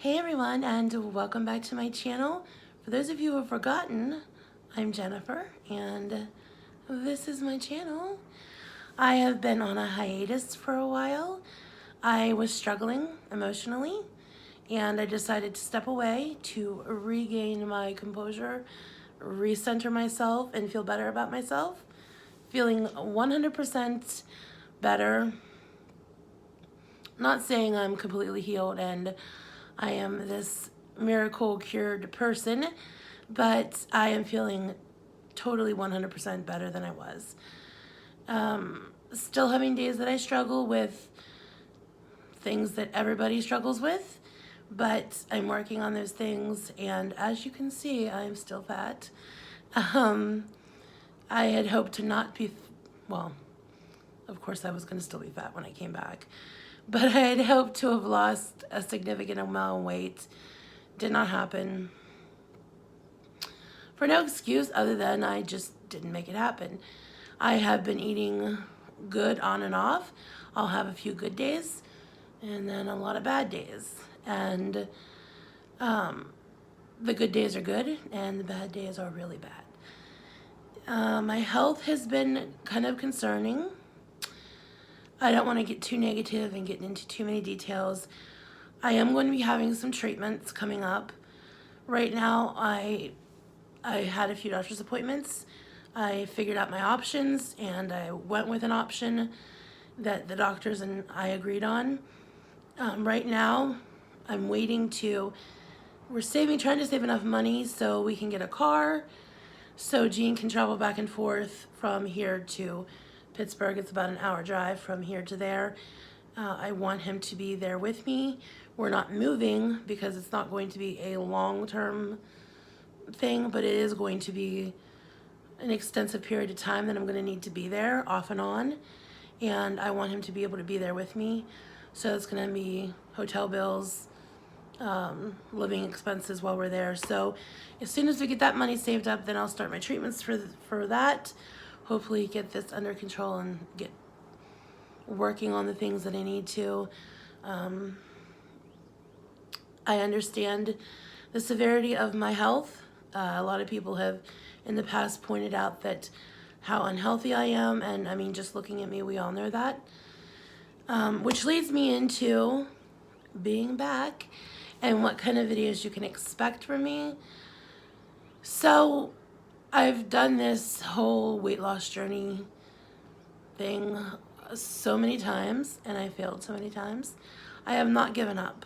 Hey everyone, and welcome back to my channel. For those of you who have forgotten, I'm Jennifer and this is my channel. I have been on a hiatus for a while. I was struggling emotionally and I decided to step away to regain my composure, recenter myself, and feel better about myself. Feeling 100% better. Not saying I'm completely healed and I am this miracle cured person, but I am feeling totally 100% better than I was. Still having days that I struggle with things that everybody struggles with, but I'm working on those things, and as you can see, I'm still fat. I had hoped to not be, well, of course I was going to still be fat when I came back, but I had hoped to have lost a significant amount of weight. Did not happen. For no excuse other than I just didn't make it happen. I have been eating good on and off. I'll have a few good days and then a lot of bad days. And the good days are good and the bad days are really bad. My health has been kind of concerning. I don't want to get too negative and get into too many details. I am going to be having some treatments coming up. Right now, I had a few doctor's appointments. I figured out my options and I went with an option that the doctors and I agreed on. Right now, I'm waiting to, trying to save enough money so we can get a car so Gene can travel back and forth from here to Pittsburgh. It's about an hour drive from here to there. I want him to be there with me. We're not moving because it's not going to be a long-term thing, but it is going to be an extensive period of time that I'm going to need to be there off and on, and I want him to be able to be there with me. So it's going to be hotel bills, living expenses while we're there. So as soon as we get that money saved up, then I'll start my treatments for that. Hopefully get this under control and get working on the things that I need to. I understand the severity of my health. A lot of people have in the past pointed out that how unhealthy I am, and I mean, just looking at me, we all know that. Which leads me into being back and what kind of videos you can expect from me. So I've done this whole weight loss journey thing so many times, and I failed so many times. I have not given up.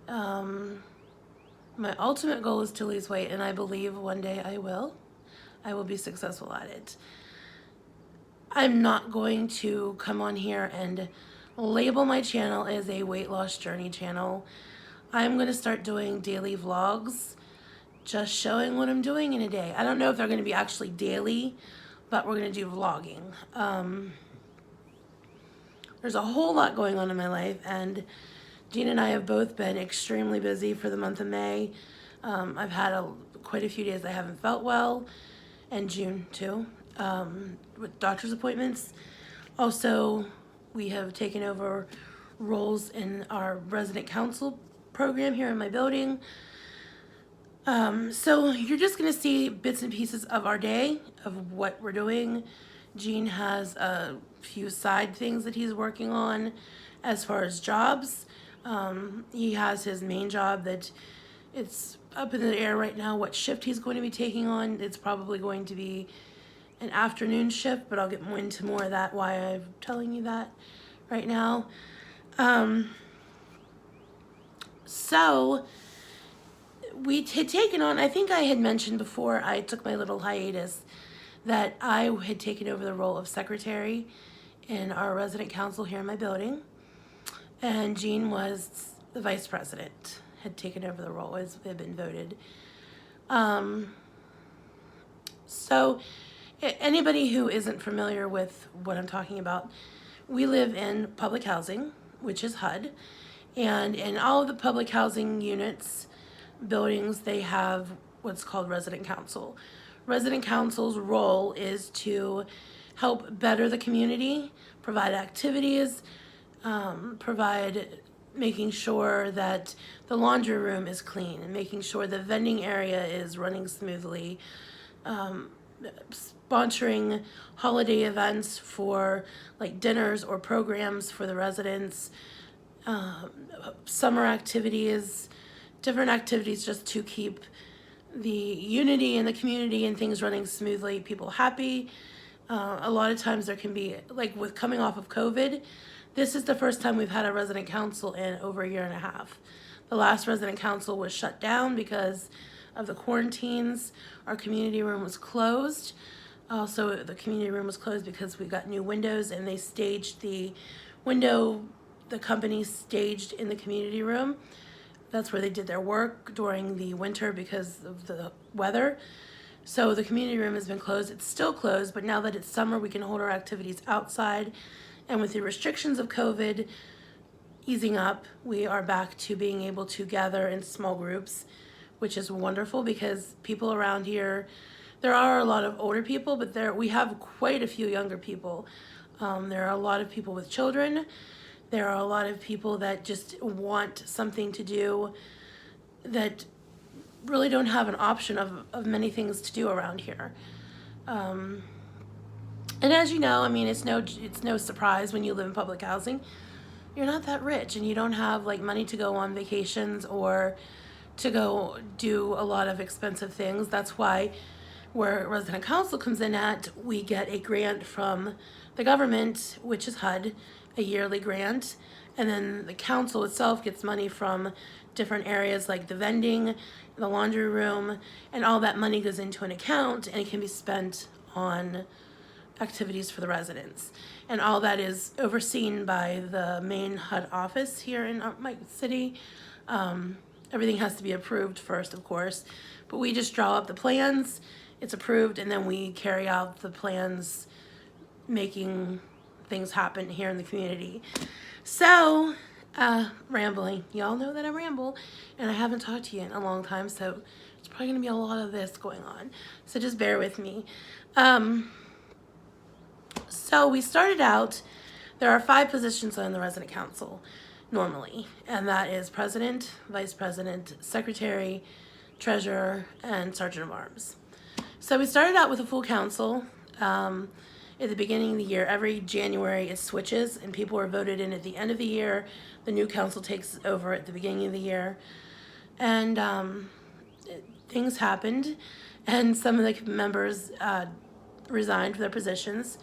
My ultimate goal is to lose weight, and I believe one day I will. I will be successful at it. I'm not going to come on here and label my channel as a weight loss journey channel. I'm going to start doing daily vlogs, just showing what I'm doing in a day. I don't know if they're going to be actually daily, but we're going to do vlogging. There's a whole lot going on in my life, and Gene and I have both been extremely busy for the month of May. I've had quite a few days I haven't felt well, and June too, with doctor's appointments. Also, we have taken over roles in our resident council program here in my building. So you're just gonna see bits and pieces of our day, of what we're doing. Gene has a few side things that he's working on as far as jobs. He has his main job that it's up in the air right now what shift he's going to be taking on. It's probably going to be an afternoon shift, but I'll get into more of that, why I'm telling you that right now. So we had taken on, I think I had mentioned before I took my little hiatus, that I had taken over the role of secretary in our resident council here in my building. And Gene was the vice president, had taken over the role, had been voted. So anybody who isn't familiar with what I'm talking about, we live in public housing, which is HUD. And in all of the public housing units, buildings, they have what's called resident council. Resident council's role is to help better the community, provide activities, provide making sure that the laundry room is clean and making sure the vending area is running smoothly, sponsoring holiday events for like dinners or programs for the residents, summer activities, different activities just to keep the unity in the community and things running smoothly, people happy. A lot of times there can be, like with coming off of COVID, this is the first time we've had a resident council in over a year and a half. The last resident council was shut down because of the quarantines. Our community room was closed. Also, the community room was closed because we got new windows and they staged the window, the company staged in the community room. That's where they did their work during the winter because of the weather. So the community room has been closed. It's still closed, but now that it's summer, we can hold our activities outside. And with the restrictions of COVID easing up, we are back to being able to gather in small groups, which is wonderful because people around here, there are a lot of older people, but we have quite a few younger people. There are a lot of people with children. There are a lot of people that just want something to do that really don't have an option of many things to do around here. And as you know, I mean, it's no surprise when you live in public housing, you're not that rich and you don't have like money to go on vacations or to go do a lot of expensive things. That's why where resident council comes in at, we get a grant from the government, which is HUD, a yearly grant, and then the council itself gets money from different areas like the vending, the laundry room, and all that money goes into an account and it can be spent on activities for the residents. And all that is overseen by the main HUD office here in my city. Everything has to be approved first, of course, but we just draw up the plans, it's approved, and then we carry out the plans, making things happen here in the community. So, rambling. Y'all know that I ramble, and I haven't talked to you in a long time, so it's probably gonna be a lot of this going on. So just bear with me. So we started out, there are 5 positions on the resident council normally, and that is president, vice president, secretary, treasurer, and sergeant of arms. So we started out with a full council. At the beginning of the year, every January it switches and people are voted in at the end of the year. The new council takes over at the beginning of the year. And things happened and some of the members resigned from their positions.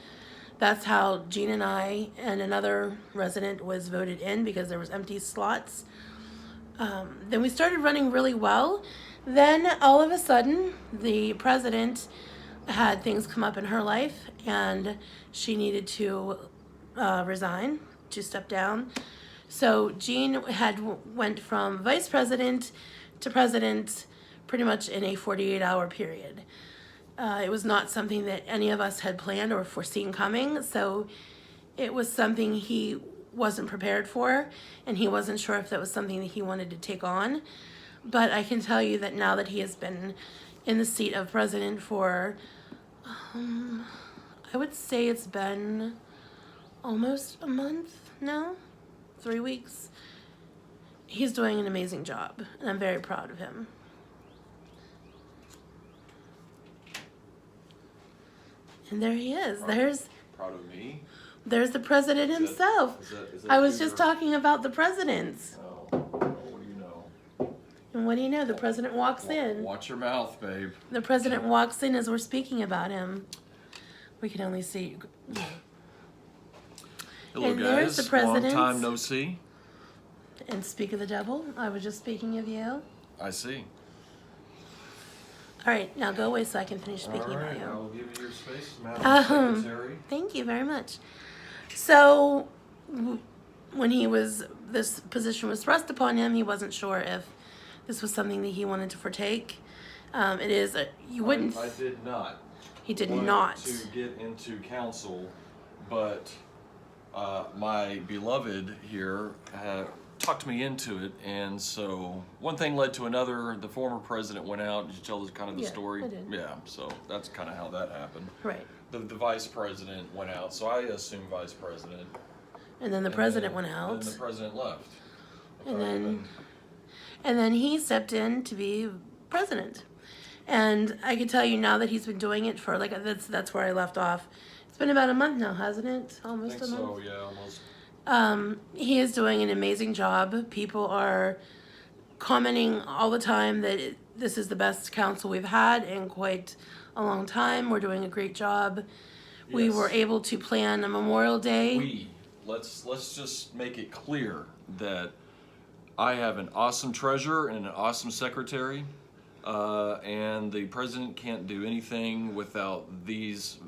That's how Jean and I and another resident was voted in because there was empty slots. Then we started running really well. Then all of a sudden, the president had things come up in her life and she needed to resign, to step down. So Jean went from vice president to president pretty much in a 48-hour period. It was not something that any of us had planned or foreseen coming, so it was something he wasn't prepared for, and he wasn't sure if that was something that he wanted to take on. But I can tell you that now that he has been in the seat of president for, I would say it's been almost a month now, 3 weeks. He's doing an amazing job, and I'm very proud of him. And there he is. Proud of me? There's the president himself. Is that I was just talking about the presidents. Oh, what do you know? And what do you know? The president walks in. Watch your mouth, babe. The president walks in as we're speaking about him. We can only see. Hello, And guys. there's the president. Long time no see. And speak of the devil, I was just speaking of you. I see. All right, now go away so I can finish speaking All right, about you. I will give you your space, Madam Secretary. Thank you very much. So, when this position was thrust upon him, he wasn't sure if this was something that he wanted to partake. It is, you wouldn't. I did not. He did want not. To get into council, but my beloved here talked me into it, and so one thing led to another. The former president went out. Did you tell kind of the story? I did. Yeah, so that's kind of how that happened. Right. The vice president went out, so I assumed vice president. And then the president went out. And then the president left. And then he stepped in to be president. And I can tell you now that he's been doing it for like that's where I left off. It's been about a month now, hasn't it? Almost a month. So yeah, almost. He is doing an amazing job. People are commenting all the time that this is the best council we've had in quite a long time. We're doing a great job. We Yes. were able to plan a Memorial Day. Let's just make it clear that I have an awesome treasurer and an awesome secretary, and the president can't do anything without these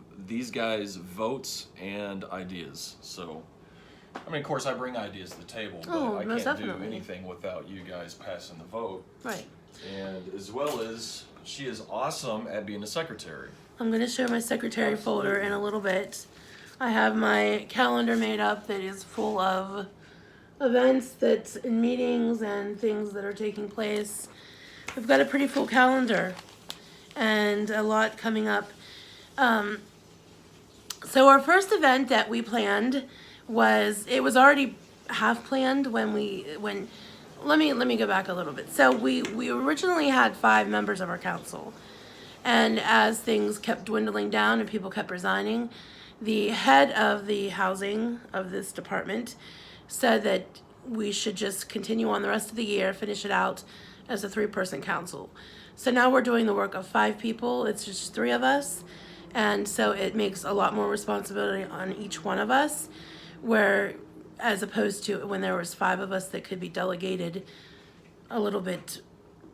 guys' votes and ideas. So, I mean, of course, I bring ideas to the table, but I most can't definitely. do anything without you guys passing the vote. Right. And as well as she is awesome at being a secretary. I'm going to show my secretary folder in a little bit. I have my calendar made up that is full of events that's in meetings and things that are taking place. We've got a pretty full calendar and a lot coming up. So our first event that we planned it was already half planned let me go back a little bit. So we originally had 5 members of our council. And as things kept dwindling down and people kept resigning, the head of the housing of this department said that we should just continue on the rest of the year, finish it out as a 3-person council. So now we're doing the work of 5 people. It's just 3 of us. And so it makes a lot more responsibility on each one of us, where as opposed to when there was 5 of us that could be delegated a little bit,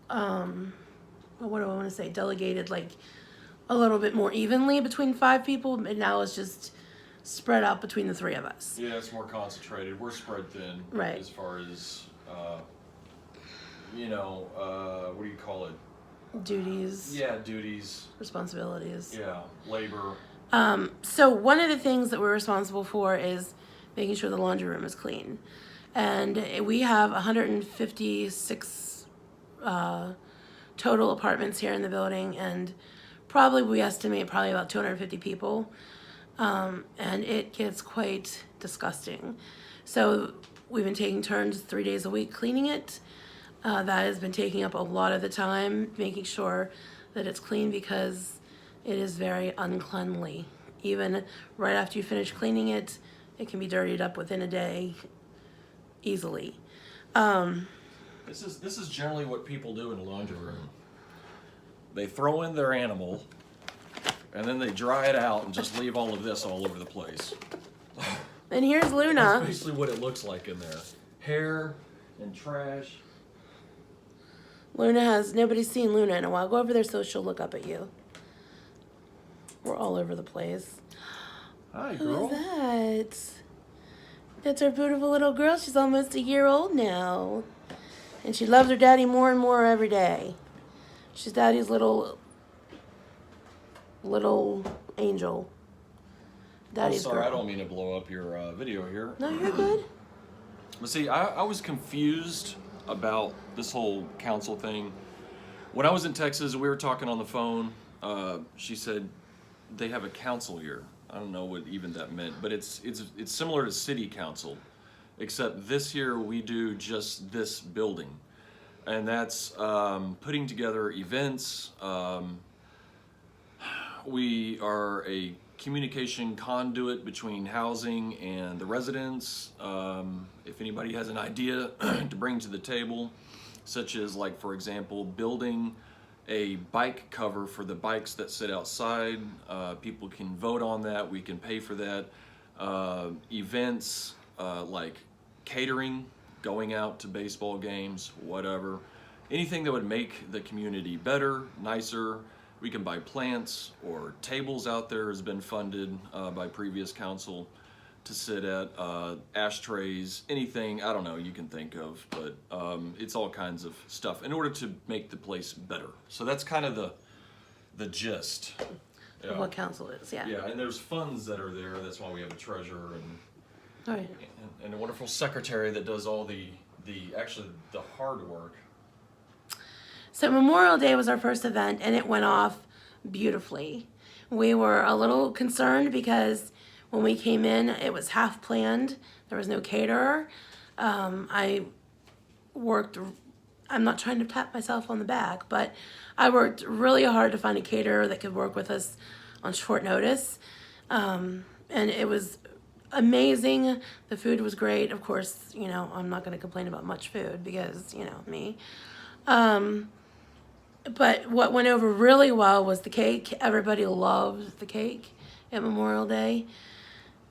what do I want to say? Delegated like a little bit more evenly between 5 people, and now it's just spread out between the 3 of us. Yeah, it's more concentrated. We're spread thin, Right. as far as, what do you call it? Duties, Yeah, duties. responsibilities. Yeah, labor. So one of the things that we're responsible for is making sure the laundry room is clean. And we have 156 total apartments here in the building, and we estimate about 250 people. And it gets quite disgusting. So we've been taking turns 3 days a week cleaning it. That has been taking up a lot of the time, making sure that it's clean, because it is very uncleanly. Even right after you finish cleaning it, it can be dirtied up within a day easily. This is generally what people do in a laundry room. They throw in their animal, and then they dry it out and just leave all of this all over the place. And here's Luna. That's basically what it looks like in there. Hair and trash. Nobody's seen Luna in a while. Go over there so she'll look up at you. We're all over the place. Hi, Who girl. is that? That's our beautiful little girl. She's almost a year old now. And she loves her daddy more and more every day. She's daddy's little angel. Daddy's sorry, girl. I don't mean to blow up your video here. No, you're good. But see, I was confused about this whole council thing. When I was in Texas, we were talking on the phone. She said they have a council here. I don't know what even that meant, but it's similar to city council, except this year we do just this building, and that's putting together events. We are a communication conduit between housing and the residents. If anybody has an idea to bring to the table, such as, like, for example, building a bike cover for the bikes that sit outside, people can vote on that. We can pay for that. Events like catering, going out to baseball games, whatever. Anything that would make the community better, nicer. We can buy plants, or tables out there has been funded by previous council to sit at, ashtrays, anything, I don't know, you can think of, but it's all kinds of stuff in order to make the place better. So that's kind of the gist. Of Yeah. what council is, yeah. Yeah, and there's funds that are there. That's why we have a treasurer Right. and a wonderful secretary that does all the hard work. So Memorial Day was our first event, and it went off beautifully. We were a little concerned because when we came in, it was half planned. There was no caterer. I worked, I'm not trying to tap myself on the back, but I worked really hard to find a caterer that could work with us on short notice. And it was amazing. The food was great. Of course, you know, I'm not going to complain about much food because, you know, me. But what went over really well was the cake. Everybody loved the cake at Memorial Day.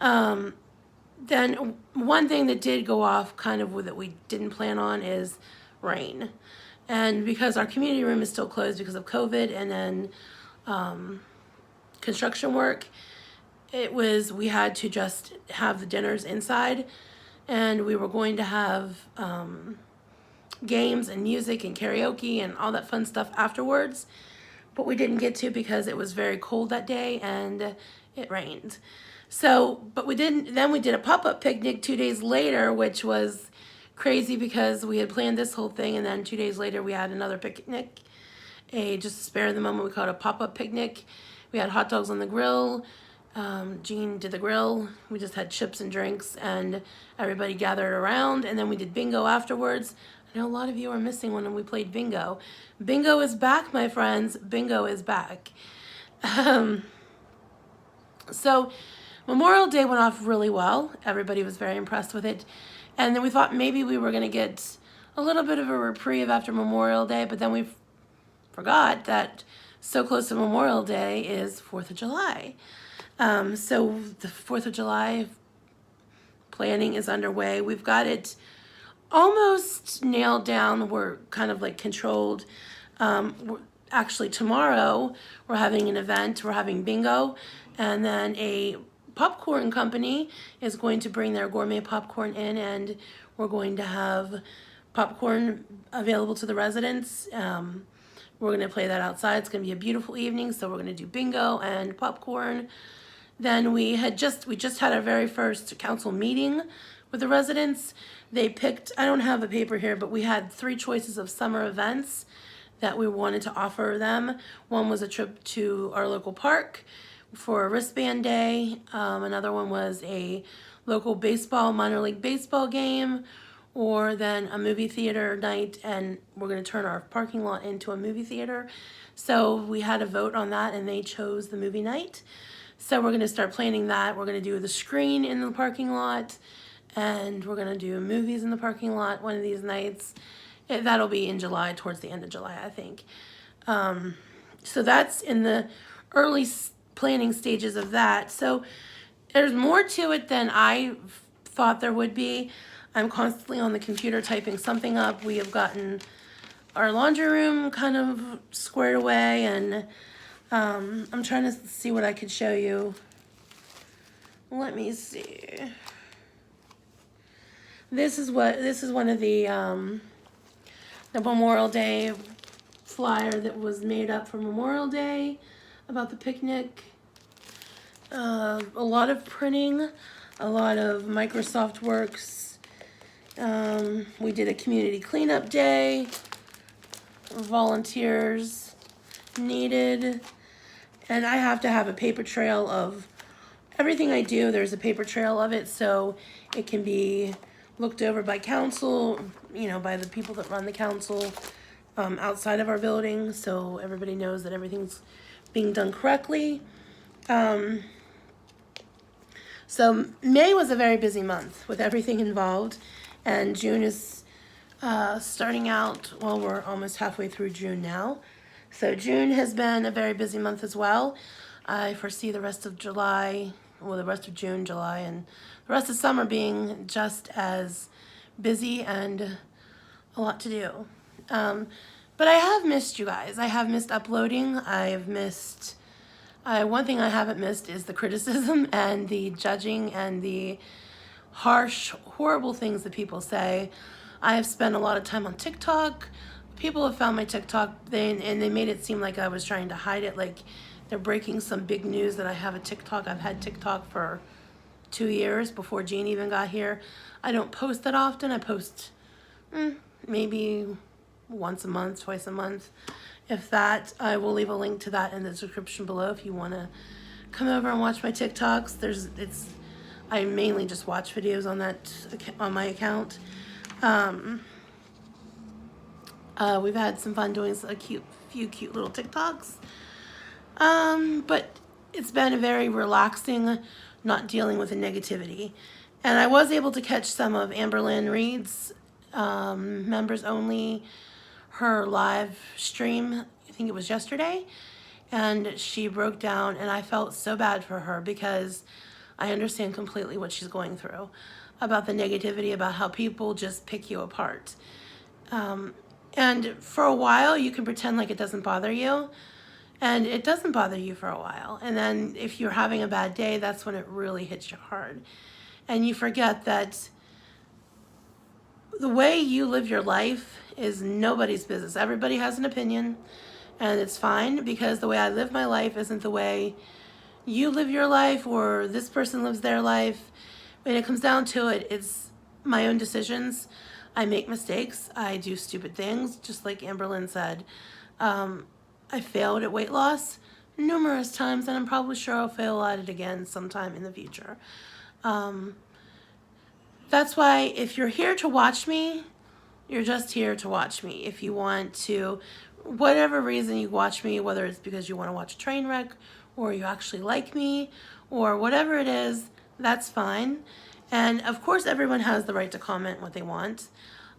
Then one thing that did go off kind of that we didn't plan on is rain. And because our community room is still closed because of COVID and then construction work, we had to just have the dinners inside, and we were going to have games and music and karaoke and all that fun stuff afterwards, but we didn't get to because it was very cold that day and it rained. So, but we didn't, then we did a pop-up picnic 2 days later, which was crazy because we had planned this whole thing, and then 2 days later we had another picnic, just to spare the moment, we called it a pop-up picnic. We had hot dogs on the grill. Jean did the grill. We just had chips and drinks, and everybody gathered around, and then we did bingo afterwards. I know a lot of you are missing when we played bingo. Bingo is back, my friends. Bingo is back. So Memorial Day went off really well. Everybody was very impressed with it. And then we thought maybe we were going to get a little bit of a reprieve after Memorial Day, but then we forgot that so close to Memorial Day is 4th of July. So the 4th of July planning is underway. We've got it almost nailed down. We're kind of like controlled. Actually, tomorrow we're having an event. We're having bingo, and then a popcorn company is going to bring their gourmet popcorn in, and we're going to have popcorn available to the residents. We're going to play that outside. It's going to be a beautiful evening, so we're going to do bingo and popcorn. Then we just had our very first council meeting with the residents. They picked, I don't have a paper here, but we had 3 choices of summer events that we wanted to offer them. One was a trip to our local park for a wristband day. Another one was a local minor league baseball game, or then a movie theater night, and we're going to turn our parking lot into a movie theater. So we had a vote on that, and they chose the movie night. So we're going to start planning that. We're going to do the screen in the parking lot, and we're going to do movies in the parking lot one of these nights. That'll be in July, towards the end of July, I think. So that's in the early planning stages of that. So there's more to it than I thought there would be. I'm constantly on the computer typing something up. We have gotten our laundry room kind of squared away, and I'm trying to see what I could show you. Let me see. This is one of the Memorial Day flyer that was made up for Memorial Day about the picnic. A lot of printing, a lot of Microsoft Works. We did a community cleanup day. Volunteers needed. And I have to have a paper trail of everything I do. There's a paper trail of it, so it can be looked over by council, you know, by the people that run the council outside of our building, so everybody knows that everything's being done correctly. So May was a very busy month with everything involved, and June is starting out, well, we're almost halfway through June now. So June has been a very busy month as well. I foresee the rest of July, well, the rest of June, July, and the rest of summer being just as busy and a lot to do. But I have missed you guys. I have missed uploading. I've missed, one thing I haven't missed is the criticism and the judging and the harsh, horrible things that people say. I have spent a lot of time on TikTok. People have found my TikTok, and they made it seem like I was trying to hide it, like they're breaking some big news that I have a TikTok. I've had TikTok for 2 years before Jean even got here. I don't post that often. I post maybe once a month, twice a month. If that, I will leave a link to that in the description below if you want to come over and watch my TikToks. I mainly just watch videos on my account. We've had some fun doing a few cute little TikToks. But it's been very relaxing, not dealing with the negativity. And I was able to catch some of Amberlynn Reed's members only, her live stream, I think it was yesterday. And she broke down, and I felt so bad for her because I understand completely what she's going through about the negativity, about how people just pick you apart. And for a while, you can pretend like it doesn't bother you, and it doesn't bother you for a while. And then if you're having a bad day, that's when it really hits you hard. And you forget that the way you live your life is nobody's business. Everybody has an opinion, and it's fine, because the way I live my life isn't the way you live your life or this person lives their life. When it comes down to it, it's my own decisions. I make mistakes. I do stupid things, just like Amberlynn said. I failed at weight loss numerous times, and I'm probably sure I'll fail at it again sometime in the future. That's why if you're here to watch me, you're just here to watch me. If you want to, whatever reason you watch me, whether it's because you want to watch a train wreck or you actually like me or whatever it is, that's fine. And of course, everyone has the right to comment what they want.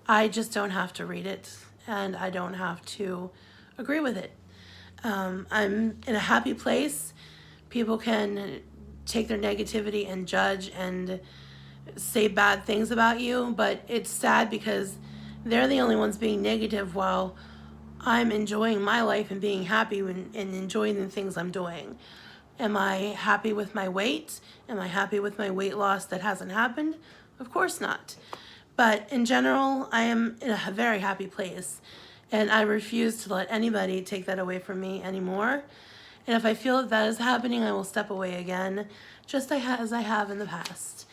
I just don't have to read it, and I don't have to agree with it. I'm in a happy place. People can take their negativity and judge and say bad things about you, but it's sad because they're the only ones being negative while I'm enjoying my life and being happy and enjoying the things I'm doing. Am I happy with my weight? Am I happy with my weight loss that hasn't happened? Of course not. But in general, I am in a very happy place, and I refuse to let anybody take that away from me anymore. And if I feel that is happening, I will step away again, just as I have in the past.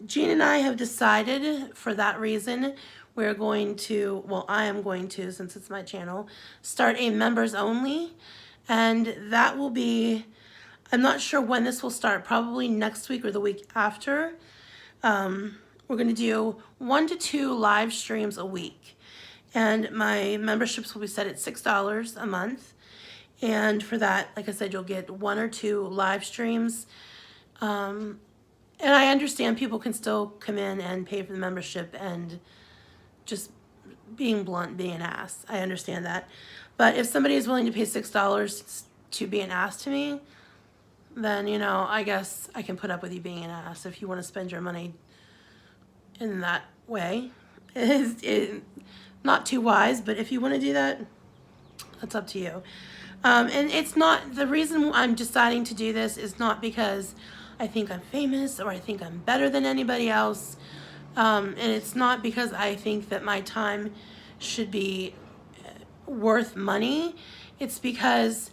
Jean and I have decided, for that reason, we're going to, well, I am going to, since it's my channel, start a members only. And that will be, I'm not sure when this will start, probably next week or the week after. We're going to do 1 to 2 live streams a week. And my memberships will be set at $6 a month. And for that, like I said, you'll get 1 or 2 live streams. And I understand people can still come in and pay for the membership and just being blunt, being an ass. I understand that. But if somebody is willing to pay $6 to be an ass to me, then, you know, I guess I can put up with you being an ass if you want to spend your money in that way. It's not too wise, but if you want to do that, that's up to you. And it's not, the reason I'm deciding to do this is not because I think I'm famous or I think I'm better than anybody else. And it's not because I think that my time should be worth money. It's because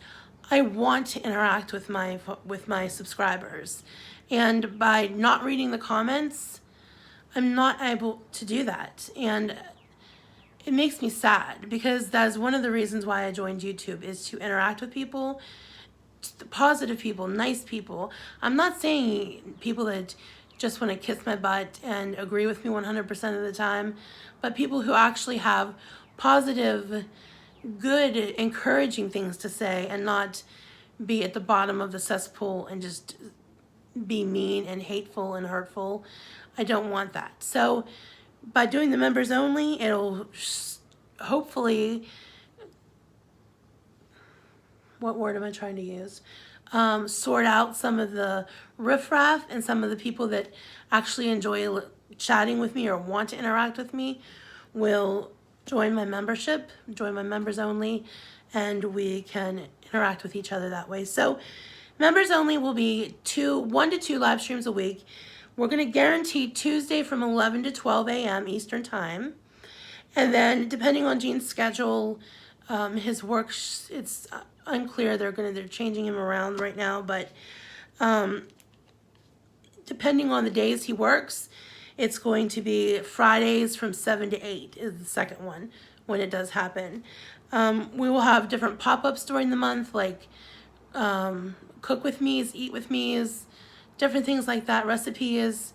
I want to interact with my subscribers. And by not reading the comments, I'm not able to do that. And it makes me sad, because that's one of the reasons why I joined YouTube, is to interact with people, positive people, nice people. I'm not saying people that just want to kiss my butt and agree with me 100% of the time, but people who actually have positive, good, encouraging things to say and not be at the bottom of the cesspool and just be mean and hateful and hurtful. I don't want that. So by doing the members only, it'll hopefully, what word am I trying to use? Sort out some of the riffraff and some of the people that actually enjoy chatting with me or want to interact with me will join my membership, join my members only, and we can interact with each other that way. So members only will be 1 to 2 live streams a week. We're going to guarantee Tuesday from 11 to 12 a.m. Eastern Time. And then depending on Gene's schedule, his work, it's unclear. They're changing him around right now, but depending on the days he works, it's going to be Fridays from 7 to 8 is the second one when it does happen. We will have different pop-ups during the month, like cook with me's, eat with me's, different things like that, recipes.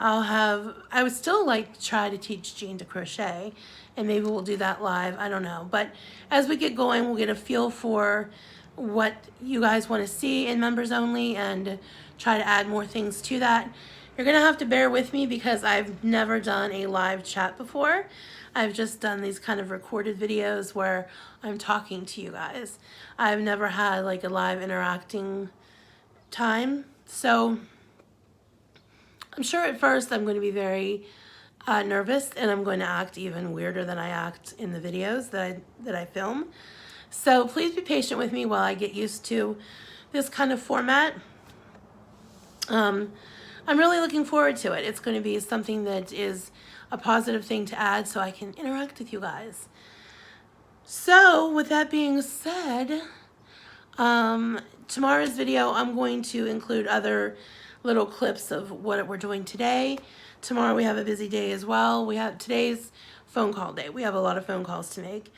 I would still like to try to teach Jean to crochet, and maybe we'll do that live. I don't know. But as we get going, we'll get a feel for what you guys want to see in members only and try to add more things to that. You're going to have to bear with me because I've never done a live chat before. I've just done these kind of recorded videos where I'm talking to you guys. I've never had like a live interacting time. So I'm sure at first I'm going to be very nervous, and I'm going to act even weirder than I act in the videos that I film. So please be patient with me while I get used to this kind of format. I'm really looking forward to it. It's going to be something that is a positive thing to add so I can interact with you guys. So with that being said, tomorrow's video I'm going to include other little clips of what we're doing today. Tomorrow we have a busy day as well. Today's phone call day. We have a lot of phone calls to make.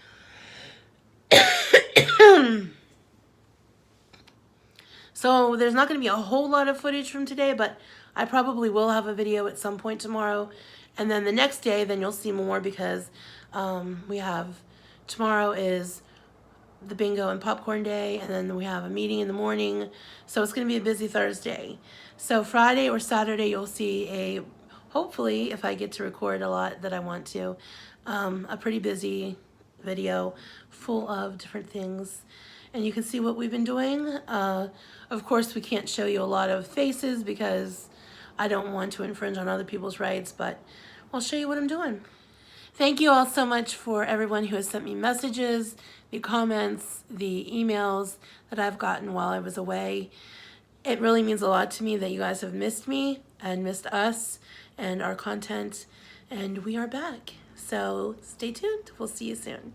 So there's not going to be a whole lot of footage from today, but I probably will have a video at some point tomorrow. And then the next day, then you'll see more because tomorrow is the bingo and popcorn day, and then we have a meeting in the morning. So it's going to be a busy Thursday. So Friday or Saturday, you'll see hopefully, if I get to record a lot that I want to, a pretty busy video full of different things. And you can see what we've been doing. Of course, we can't show you a lot of faces because I don't want to infringe on other people's rights, but I'll show you what I'm doing. Thank you all so much for everyone who has sent me messages, the comments, the emails that I've gotten while I was away. It really means a lot to me that you guys have missed me and missed us and our content, and we are back. So stay tuned. We'll see you soon.